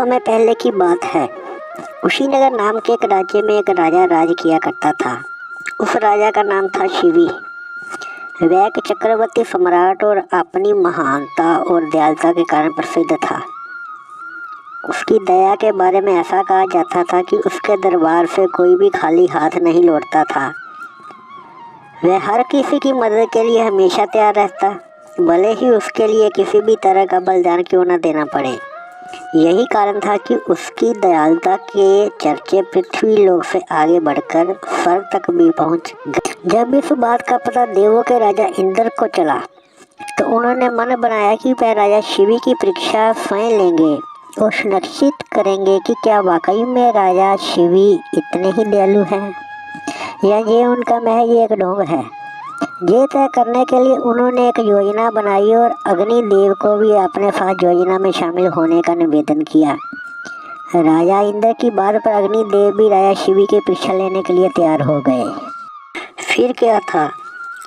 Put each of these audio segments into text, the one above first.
समय पहले की बात है। कुशीनगर नाम के एक राज्य में एक राजा राज किया करता था। उस राजा का नाम था शिवी। वह एक चक्रवर्ती सम्राट और अपनी महानता और दयालुता के कारण प्रसिद्ध था। उसकी दया के बारे में ऐसा कहा जाता था कि उसके दरबार से कोई भी खाली हाथ नहीं लौटता था। वह हर किसी की मदद के लिए हमेशा तैयार रहता, भले ही उसके लिए किसी भी तरह का बलिदान क्यों न देना पड़े। यही कारण था कि उसकी दयालुता के चर्चे पृथ्वी लोक से आगे बढ़कर स्वर्ग तक भी पहुंच गए। जब इस बात का पता देवों के राजा इंद्र को चला तो उन्होंने मन बनाया कि वह राजा शिवी की परीक्षा स्वयं लेंगे और सुनिश्चित करेंगे कि क्या वाकई में राजा शिवी इतने ही दयालु हैं या ये उनका महज एक ढोंग है। ये तय करने के लिए उन्होंने एक योजना बनाई और अग्निदेव को भी अपने साथ योजना में शामिल होने का निवेदन किया। राजा इंद्र की बात पर अग्निदेव भी राजा शिवी की परीक्षा लेने के लिए तैयार हो गए। फिर क्या था,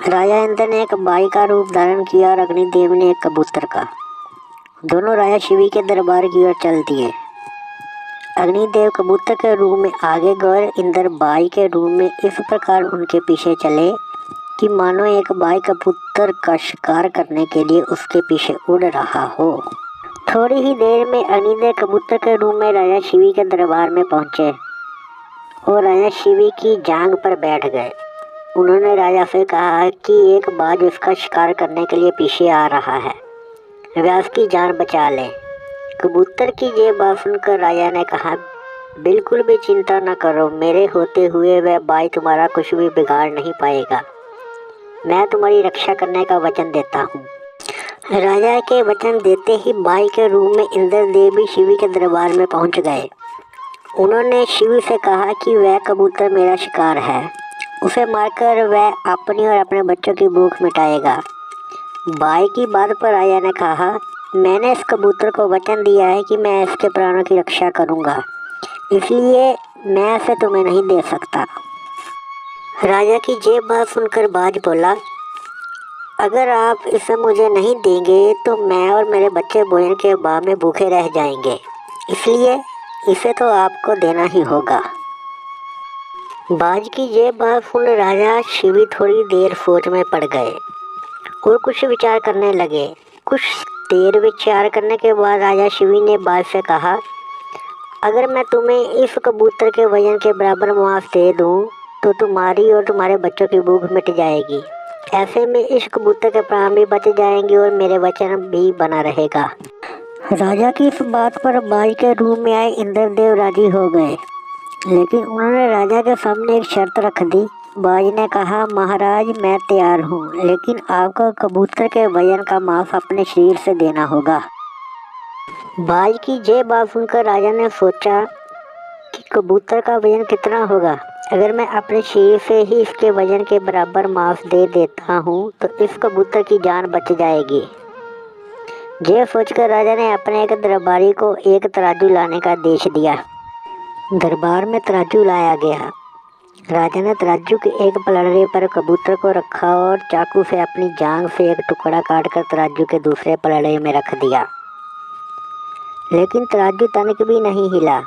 राजा इंद्र ने एक बाई का रूप धारण किया और अग्निदेव ने एक कबूतर का। दोनों राजा शिवी के दरबार की ओर चल दिए। अग्निदेव कबूतर के रूप में आगे गए, इंद्र बाई के रूप में इस प्रकार उनके पीछे चले कि मानो एक बाई कबूतर का शिकार करने के लिए उसके पीछे उड़ रहा हो। थोड़ी ही देर में अग्निदेव कबूतर के रूप में राजा शिवी के दरबार में पहुंचे और राजा शिवी की जांघ पर बैठ गए। उन्होंने राजा से कहा कि एक बाज उसका शिकार करने के लिए पीछे आ रहा है, वह उसकी जान बचा ले। कबूतर की ये बात सुनकर राजा ने कहा, बिल्कुल भी चिंता न करो, मेरे होते हुए वह बाई तुम्हारा कुछ भी बिगाड़ नहीं पाएगा। मैं तुम्हारी रक्षा करने का वचन देता हूँ। राजा के वचन देते ही बाई के रूप में इंद्रदेव भी शिवी के दरबार में पहुँच गए। उन्होंने शिवी से कहा कि वह कबूतर मेरा शिकार है, उसे मारकर वह अपनी और अपने बच्चों की भूख मिटाएगा। बाई की बात पर राजा ने कहा, मैंने इस कबूतर को वचन दिया है कि मैं इसके प्राणों की रक्षा करूँगा, इसलिए मैं इसे तुम्हें नहीं दे सकता। राजा की ये बात सुनकर बाज बोला, अगर आप इसे मुझे नहीं देंगे तो मैं और मेरे बच्चे भोजन के अभाव में भूखे रह जाएंगे, इसलिए इसे तो आपको देना ही होगा। बाज की ये बात सुन राजा शिवी थोड़ी देर सोच में पड़ गए और कुछ विचार करने लगे। कुछ देर विचार करने के बाद राजा शिवी ने बाज से कहा, अगर मैं तुम्हें इस कबूतर के वजन के बराबर मांस दे दूं तो तुम्हारी और तुम्हारे बच्चों की भूख मिट जाएगी। ऐसे में इस कबूतर के प्राण भी बच जाएंगे और मेरे वचन भी बना रहेगा। राजा की इस बात पर बाई के रूप में आए इंद्रदेव राजी हो गए, लेकिन उन्होंने राजा के सामने एक शर्त रख दी। बाज ने कहा, महाराज मैं तैयार हूँ, लेकिन आपको कबूतर के वजन का मांस अपने शरीर से देना होगा। बाज की ये बात सुनकर राजा ने सोचा कि कबूतर का वजन कितना होगा। अगर मैं अपने शरीर से ही इसके वजन के बराबर मांस दे देता हूँ तो इस कबूतर की जान बच जाएगी। ये सोचकर राजा ने अपने एक दरबारी को एक तराजू लाने का आदेश दिया। दरबार में तराजू लाया गया। राजा ने तराजू के एक पलड़े पर कबूतर को रखा और चाकू से अपनी जांघ से एक टुकड़ा काटकर तराजू के दूसरे पलड़े में रख दिया, लेकिन तराजू तनिक भी नहीं हिला।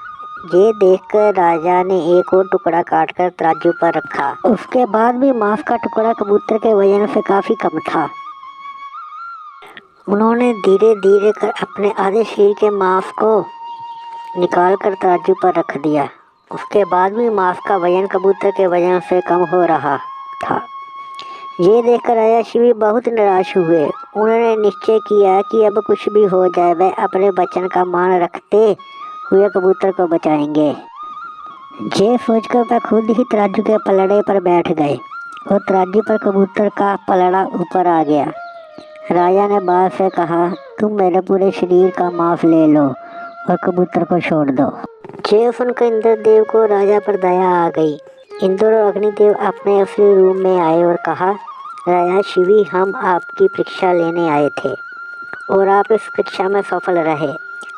ये देखकर राजा ने एक और टुकड़ा काटकर तराजू पर रखा। उसके बाद भी मांस का टुकड़ा कबूतर के वजन से काफी कम था। उन्होंने धीरे धीरे कर अपने आधे शरीर के मांस को निकालकर तराजू पर रख दिया। उसके बाद भी मांस का वजन कबूतर के वजन से कम हो रहा था। ये देखकर राजा शिवी बहुत निराश हुए। उन्होंने निश्चय किया कि अब कुछ भी हो जाए वह अपने वचन का मान रखते हुए कबूतर को बचाएंगे। ये सोचकर वह खुद ही तराजू के पलड़े पर बैठ गए और तराजू पर कबूतर का पलड़ा ऊपर आ गया। राजा ने बाज से कहा, तुम मेरे पूरे शरीर का मांस ले लो और कबूतर को छोड़ दो। ये सुनकर इंद्रदेव को राजा पर दया आ गई। इंद्र और अग्निदेव अपने असली रूप में आए और कहा, राजा शिवी हम आपकी परीक्षा लेने आए थे और आप इस परीक्षा में सफल रहे।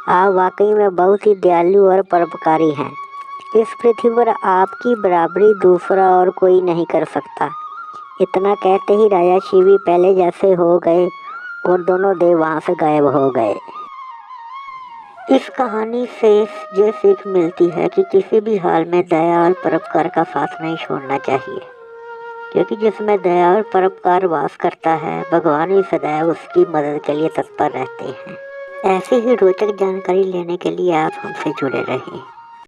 आप वाकई में बहुत ही दयालु और परोपकारी हैं। इस पृथ्वी पर आपकी बराबरी दूसरा और कोई नहीं कर सकता। इतना कहते ही राजा शिवी पहले जैसे हो गए और दोनों देव वहाँ से गायब हो गए। इस कहानी से ये सीख मिलती है कि किसी भी हाल में दया और परोपकार का साथ नहीं छोड़ना चाहिए, क्योंकि जिसमें दया और परोपकार वास करता है, भगवान भी सदैव उसकी मदद के लिए तत्पर रहते हैं। ऐसी ही रोचक जानकारी लेने के लिए आप हमसे जुड़े रहें।